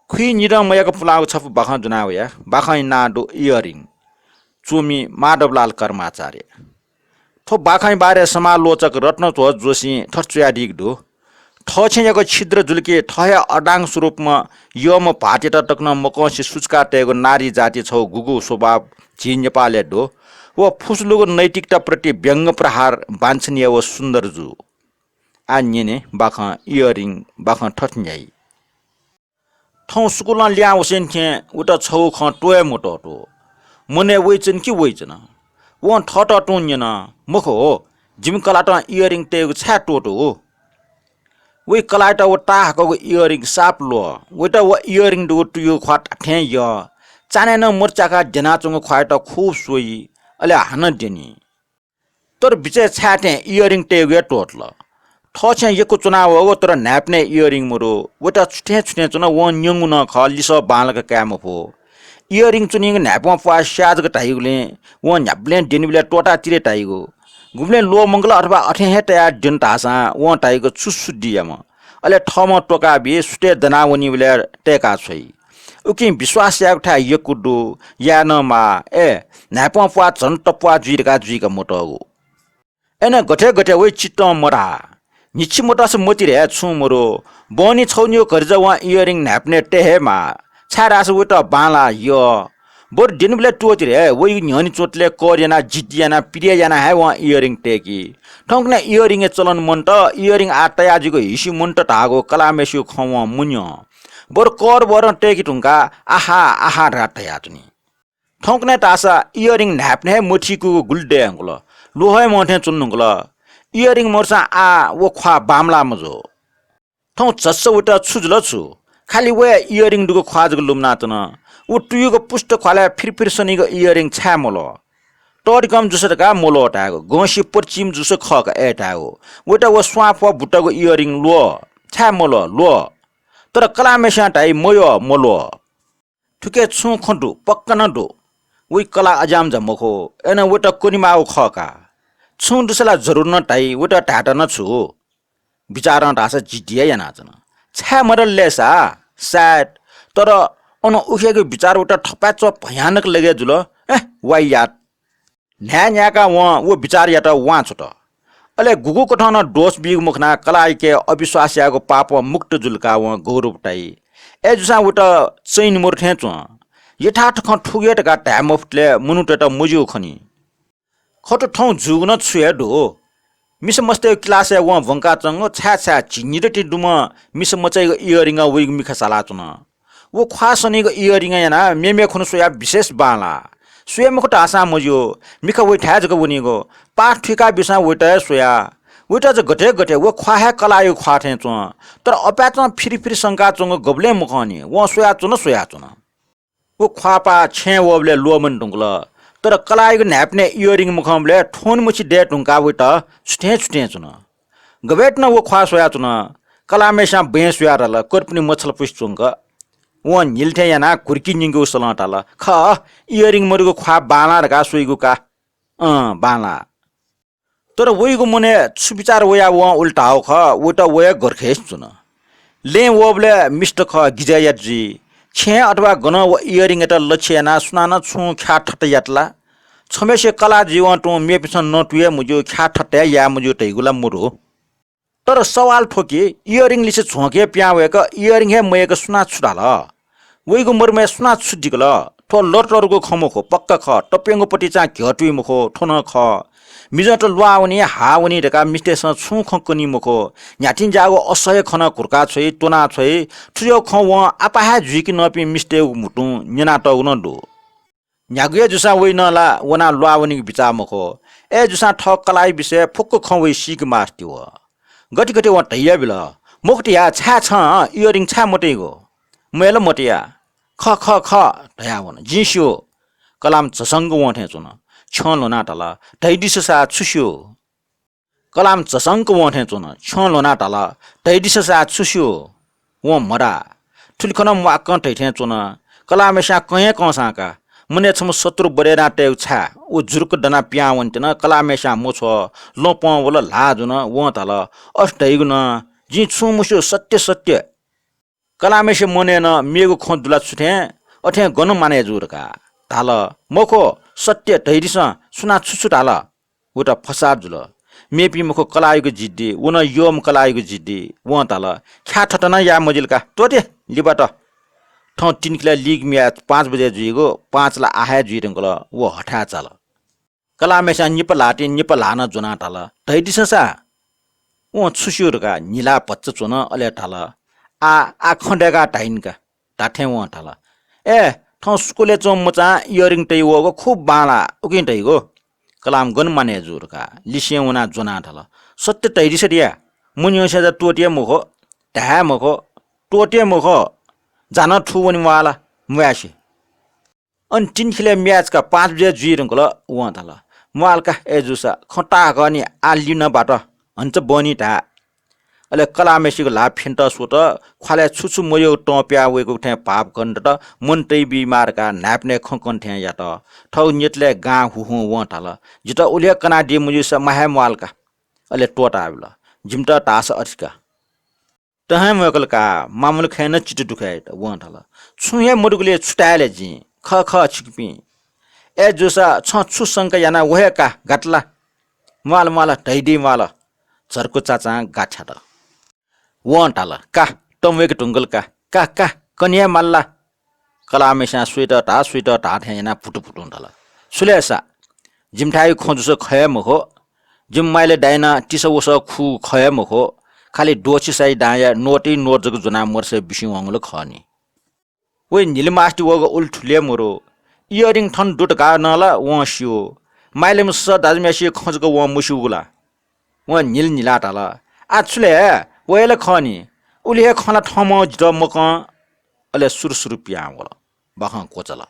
खुई निरम मयक पुलाव छप बखा जुनावया बखा नाडो इयरिङ चुमी माधवलाल कर्माचार्य थो बाखाइ बारे समालोचक रत्नध्वज जोशी ठर्चुया डिगडो ठछेको छिद्र जुल्के ठया अडाङ स्वरूपमा यम भाटेट टक्न मकसी सुचका टेगो नारी जाति छौ गुगु स्वभाव झि नेपाले डो व फुसलुको नैतिकता प्रति व्यङ्ग प्रहार वाञ्छनीय व सुन्दर जु आन्यने बाखा इयरिङ बाखा ठट्न्याई ठौ सुकुला ल्या ओसेन खे उटा छौ ख टोय मोटो मने वइचन कि वइचन व ठट टोन्यन मुख हो जिम कलाटा इयरिङ टेगो छा टोटो हो वे कलाटा व टाहको इयरिङ साप लो वटा व इयरिङ दु टुयो खट ठे य चाने न मोर्चाका जनाचंग ख्वाटा खूब सोई अले हान देनी तर बिचे छाटे इयरिङ टेगो टोटल ठछे यको चुनाव हो तर न्याप्ने इयरिङ मुरो वटा छुटे छुटे चुना व न्यंगु न ख लिस बालक काम हो इयरिङ चुनिङ न्यापमा पा स्याजको टाइगुले व न्याप्ले डेनिबले टोटा तिरे टाइगो गुम्ले लो मंगल अथवा अठे हेटा दिन तासा व टाइगो चुसुडियाम अले ठम टोका बे सुटे दनावनी बले टेका छै उकि विश्वास याक ठा यकुडु या न मा ए न्यापमा पा झन टपवा जुइका जुइका मोटो एने गठे गठे वे चित्त मरा निछि मोटा से मोति रे छु मरो बनी छौनियो करजा वा इयरिङ न्याप्ने टेहे मा छारास उटा बाला यो बोर दिनबले टोति रे वइ न्हनि चोटले कोरियाना जिटियाना पिरियाना है वा इयरिङ टेकी ठंकने इयरिङ चलन मन्ट इयरिङ आटायाजिको हिसी मन्ट टागो कलामेसु खव मुन्यो बोर कोर बोर टेकी टुंका आहा आहा राटया तुनी ठंकने तासा इयरिङ न्याप्ने मुठीको गुल्डे अंगल लोहे मोठे चुन्नुगल इयरिङ मोर्सा आ वो ख्वा बामला मजो ठौ चस्स उटा छुजल छु खाली वे इयरिङ दुको ख्वाजको लुम्ना तन उ टुयुको पुष्ट ख्वाले फिर सनीको इयरिङ छा मोलो टोडकम जुसरका मोलो टागो गोसी परचिम जुस खक एटागो उटा व स्वाप बुट्टाको इयरिङ लो छा मोलो लो तर कलामेसा टाइ मोयो मोलो ठुके छु खन्टु पक्कन दो उ कला अजाम जमखो एना उटा कोनिमाउ खका छु दुसला जरुर न टाइ उटा टाटा न छु विचार ढासा जिटिया याना जन छा मरल लेसा साट तर अन उखेको विचार उटा ठपाच भयानक लगे जुल वाइ यात न्या न्याका वो विचार यात वा छोट अले गुगु कठन डोस बिग मुखना कलाइके अविश्वासयाको पाप मुक्त जुलका व गौरव टाइ ए जुसा उटा चैन मुरठे च यथार्थ ख ठुगेट का टाइम अफले मुनुट मुजु खनी खटो ठौ जुगन छुए डो मिस मस्ते क्लास व भंका चंग छा छा चिनिरटी दुम मिस मचैको इयरिङ वे मिखा साला चुन वो ख्वासनीको इयरिङ याना मेमे खुन सोया विशेष बाला सोया मुखट आसा मज्यो मिखा वे ठ्याजको उनीको पाठ ठिका बिसा वेटा सोया वेटा ज गटे गटे वो ख्वाहे कलायो ख्वाथे च तर अप्याच फिर शंका चंग गबले मुखनी व सोया चुन वो ख्वापा छे वबले लोमन ढुंगल तर कलाइको न्याप्ने इयरिङ मुखमले ठोन मुछि डे टुंका वेटा छुटे चुन गवेट न वो ख्वा सोया चुन कलामेसा बेस यारल कोर्पनी मछल पुष्चुंग व निल्थे याना कुर्की निंगो सलटाल ख इयरिङ मरुको ख्वा बाला रका सोइगु का बाला तर वइगु मुने छु विचार वया व उल्टा हो ख वटा वया गरखेस चुन ले वबले मिस्ट ख गिजायजी छे अथवा गन व इयरिङ एटा लक्ष्यना सुनाना छु ख्या ठट यातला छमेसे कला जीवन टु मेपिसन नटुए मुजो ख्या ठट या मुजो तैगुला मुरो तर सवाल ठोके इयरिङ लिसे झोके प्यावेक इयरिङ हे मयक सुना छुडाल वइगु मरमे सुना छुडिगल ठो लटरको खमोखो पक्का ख टपेंगो पटी चा घटुइ मुखो ठोन ख मिजट लुआउनी हाउनी ढका मिस्टेसन छु खकनी मुखो न्याटिन जागो असह्य खन कुर्का छै टोना छै ठुयो ख व आपाहा जुइकि नपि मिस्टे मुटु न्यना टगुन दो न्यागुए जुसा वइ नला वना लुआउनी बिचा मुखो ए जुसा ठक कलाई विषय फुक्क ख वइ सिक मास्ति व गति गति व तैया बिल मुक्तिया छा छ इयरिङ छा मोटेगो मेल मोटिया ख ख ख तया वन जिस्यो कलाम चसंग वठे चुन छलो नाटला दैदिससा छुस्यो कलाम चसंग वठे चुन छलो नाटला दैदिससा छुस्यो व मरा ठुलखन वाक टैठे चुन कलामेसा कहे कसाका मने छम शत्रु बरेना टेउ छा ओ जुरुक दना प्यावन्तेन कलामेसा मोछ लोप वल लाजुन व तल अष्टैगुन जि छु मुस्यो सत्य कलामेसे मने न मेगु ख दुला छुथे अथे गन माने जुरका ताल मखो सत्य धैरिस सुना छुछु ताल उटा फसा जुल मेपी मखो कलायुको जिद्दी उन योम कलायुको जिद्दी व ताल ख्या ठटना या मजिलका तोते लिबाट ठौ 3 किला लीग म्याच 5 बजे जुइगो 5 ला आहा जुइरंगल व हठा चाल कलामेसा निप लाटे निप लान जुना ताल धैरिससा व छुस्युरका निला पच्च चोन अले ताल आ खण्डेका टाइनका टाठे व ताल ए ठौ स्कुले चो मचा इयरिङ तै वगो खूब बाला उकिन तैगो कलाम गन माने जुरका लिसिए उना जुना ताल सत्य तैरिसरिया मुन्योसे ज टोटिए मुखो ढा मुखो टोटिए मुखो जान ठुवनि वाला मुयासी अन 3 खिले म्याचका 5 बजे जुइरंगल व ताल मुआलका एजुसा खटा गनी आलिन बाट हन्छ बनी ढा अले कलामेसीको ला फिन्ट सोत ख्वाले छुछु मयो टप्या वेको ठे पाप गण्ड त मन्तै बिमारका नाप्ने खकन ठे या त ठौ नेटले गा हुहु व ताल जित उले कना दि मुजुसा माहे मुआलका अले टोटा आबल जिमटा टास अठका तहे मकलका मामुल खैन चिट दुखाइ त व ताल छुहे मुडुगले छुटाले जि ख ख छिकपि ए जोसा छ छु संक याना वहेका गटला माल माल ढैडी माल झर्को चाचा गाछा त वन टाल का टमवेक टुंगल का कन्या मल्ला कलामेसा स्वेट टा थेना पुटु पुटु टाल सुलेसा जिमठाई खोजुस खय मखो जिम माइले डाइना टिसवस खु खय मखो खाली डोची साइ डाया नोटी नोट जग जुना मर्से बिसि वंगल खनी वे निलमास्टी वग उल्ठुले मरो इयरिङ ठन डुट गा नला वसियो माइले मस दाजमेसी खजको व मुसुगुला व निल निला टाल आछुले वेले खनी उले खना ठम जित मक अले सुरसुरु पिया वला बखा कोचला